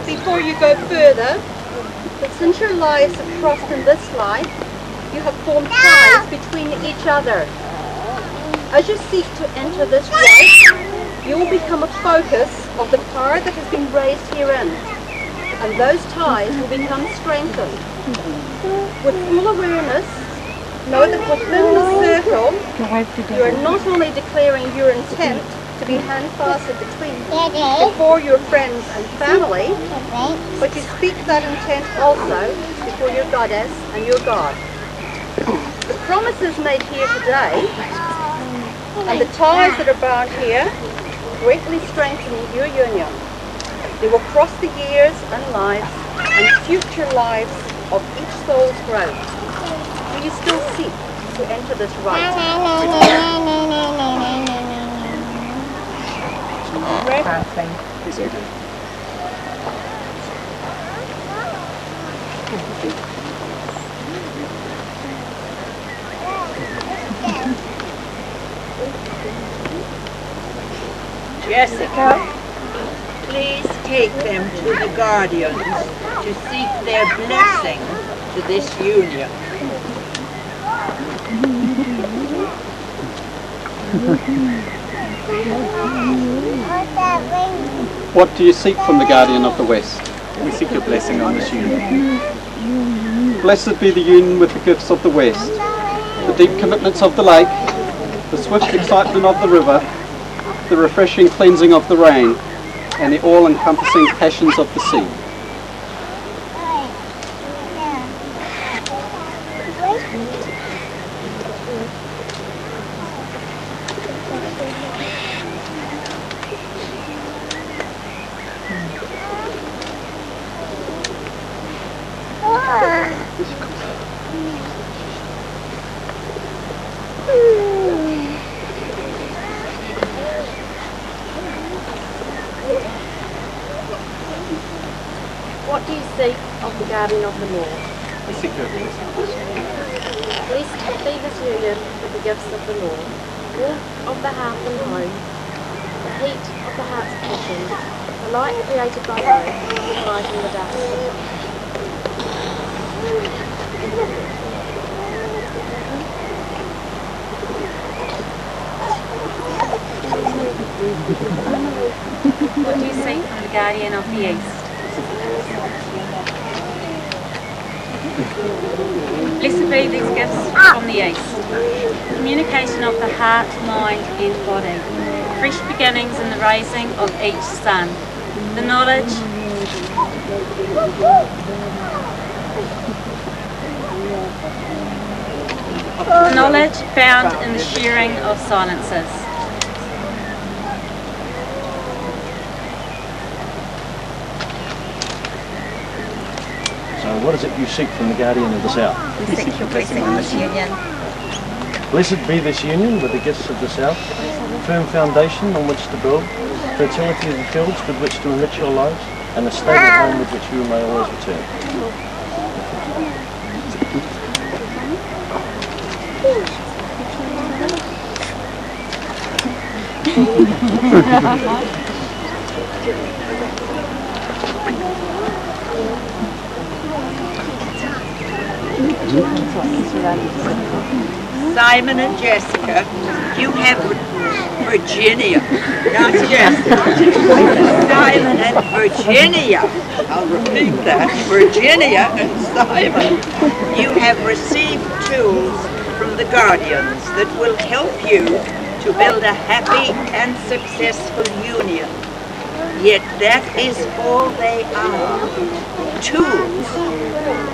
before you go further, that since your lives have crossed in this life, you have formed ties between each other. As you seek to enter this rite, you will become a focus of the power that has been raised herein, and those ties will become strengthened. With full awareness, know that within the circle, you are not only declaring your intent to be hand-fasted before your friends and family, but you speak that intent also before your goddess and your god. The promises made here today and the ties that are bound here greatly strengthen your union. They will cross the years and lives and future lives of each soul's growth. Do you still seek to enter this rite? Jessica, please take them to the guardians to seek their blessing to this union. What do you seek from the guardian of the West? We seek your blessing on this union. Blessed be the union with the gifts of the West, the deep commitments of the lake, the swift excitement of the river, the refreshing cleansing of the rain, and the all-encompassing passions of the sea. What do you seek of the guardian of the law? We seek your blessing. Blessed be this union with the gifts of the law, warmth of the hearth and home, the heat of the heart's passion, the light created by both, lighting the dust. What do you seek from the guardian of the east? Blessed be these gifts from the east. Communication of the heart, mind and body. Fresh beginnings in the raising of each son. The knowledge found in the sharing of silences. So what is it you seek from the guardian of the south? We seek your blessing on this union. Blessed be this union with the gifts of the south, firm foundation on which to build, fertility of the fields with which to enrich your lives, and a stable home with which you may always return. Simon and Jessica, you have Virginia, not Jessica. Simon and Virginia. I'll repeat that. Virginia and Simon. You have received tools from the guardians that will help you to build a happy and successful union. Yet that is all they are. Tools.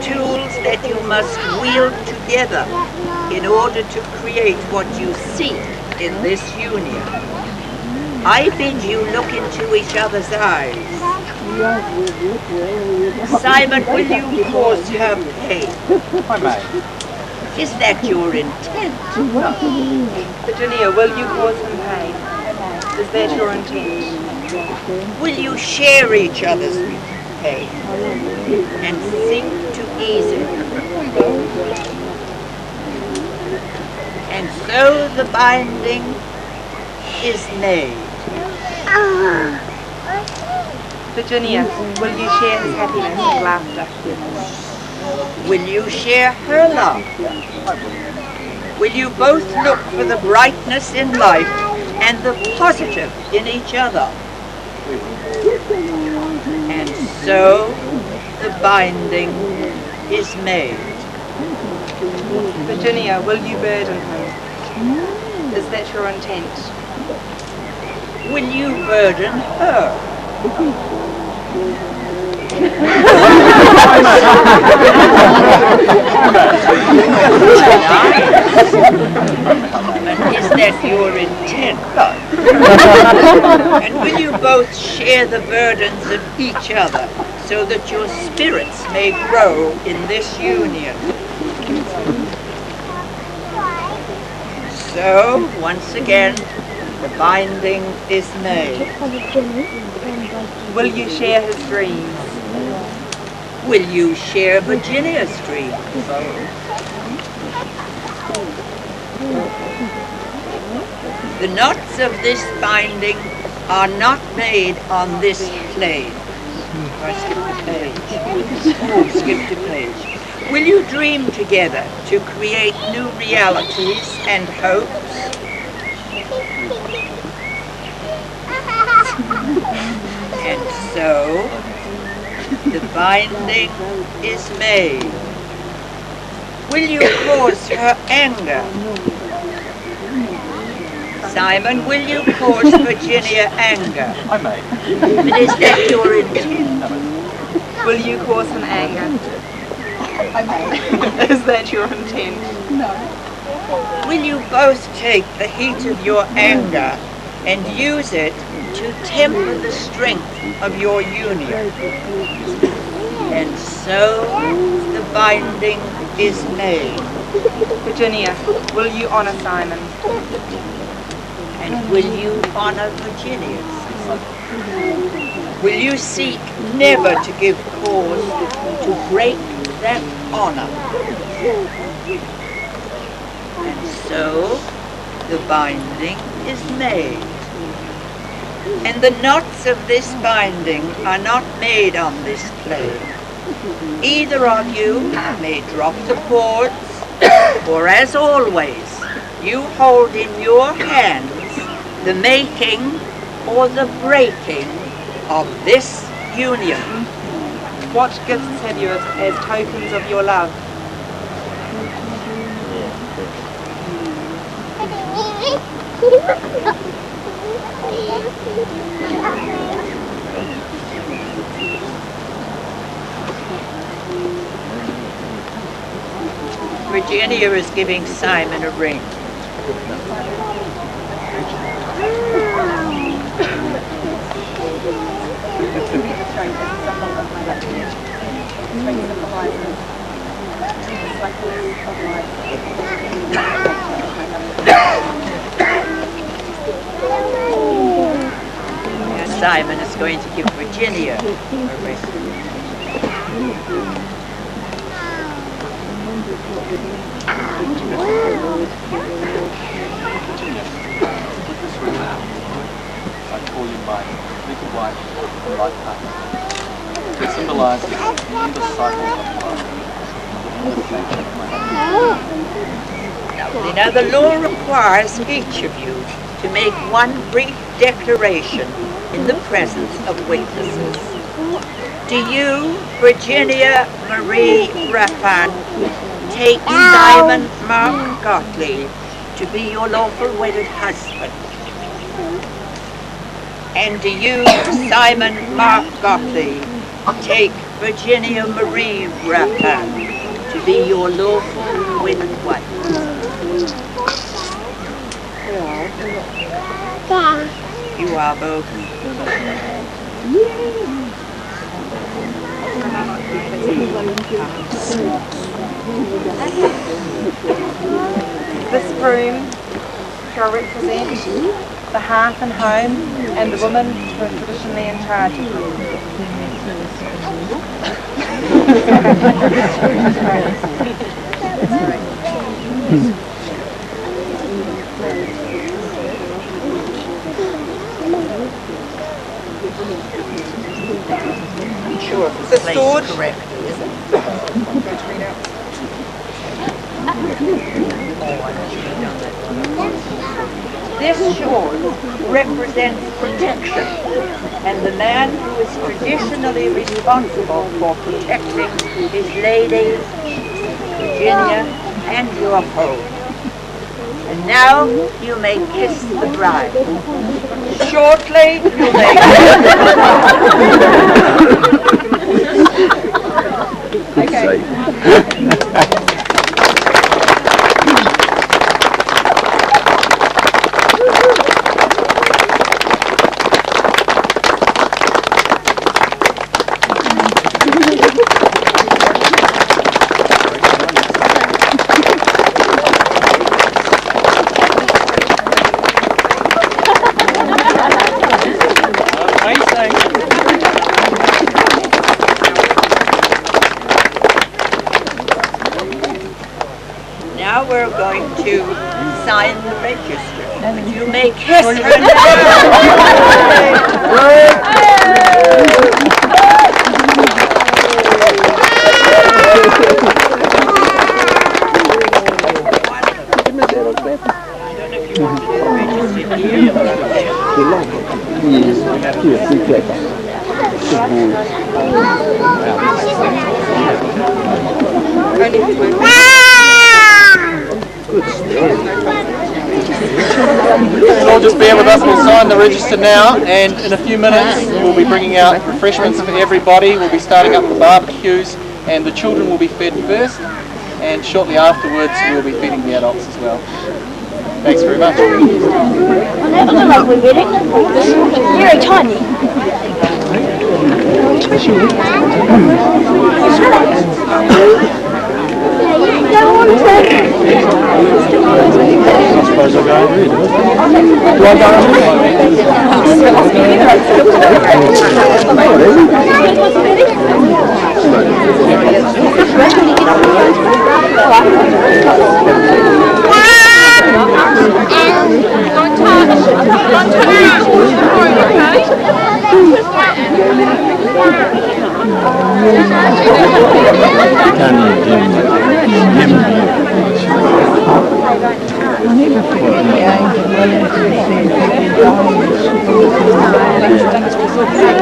Tools that you must wield together in order to create what you seek in this union. I bid you look into each other's eyes. Simon, will you cause her pain? I may. Is that your intent? Virginia, will you cause him pain? Is that your intent? Will you share each other's pain and seek to ease it? And so the binding is made. Virginia, will you share his happiness and laughter? Will you share her laughter? Will you both look for the brightness in life and the positive in each other? And so the binding is made. Virginia, will you burden him? Is that your intent? Will you burden her? And is that your intent? And will you both share the burdens of each other so that your spirits may grow in this union? So, once again, the binding is made. Will you share his dreams? Will you share Virginia's dreams? The knots of this binding are not made on this plane. I skipped a page. Oh, skipped a page. Will you dream together to create new realities and hopes? And so, the binding is made. Will you cause her anger? Simon, will you cause Virginia anger? I may. But is that your intent? Will you cause him anger? Is that your intent? Will you both take the heat of your anger and use it to temper the strength of your union? And so the binding is made. Virginia, will you honor Simon? And will you honor Virginia? Will you seek never to give cause to break that honor? And so the binding is made. And the knots of this binding are not made on this plane. Either of you may drop the cords, or as always, you hold in your hands the making or the breaking of this union. What gifts have you as tokens of your love? Virginia is giving Simon a ring. Simon is going to give Virginia a ring. I call you my little wife and life partner. It symbolizes the cycle of life. Now the law requires each of you to make one brief declaration in the presence of witnesses. Do you, Virginia Marie Rappan, take Simon Mark Gotlieb to be your lawful wedded husband? And do you, Simon Mark Gotlieb, take Virginia Marie Rappan to be your lawful wedded wife? You are both. This room shall represent the hearth and home and the women who are traditionally in charge of them. I'm sure if The it's placed sword. correctly, isn't it? This sword represents protection, and the man who is traditionally responsible for protecting his lady, Virginia, and your home. And now you may kiss the bride. Shortly you may Now we're going to sign the register. You may kiss her now. You'll just bear with us, we'll sign the register now, and in a few minutes we'll be bringing out refreshments for everybody. We'll be starting up the barbecues, and the children will be fed first, and shortly afterwards we'll be feeding the adults as well. Thanks very much. Very tiny. I suppose I'll go and read it.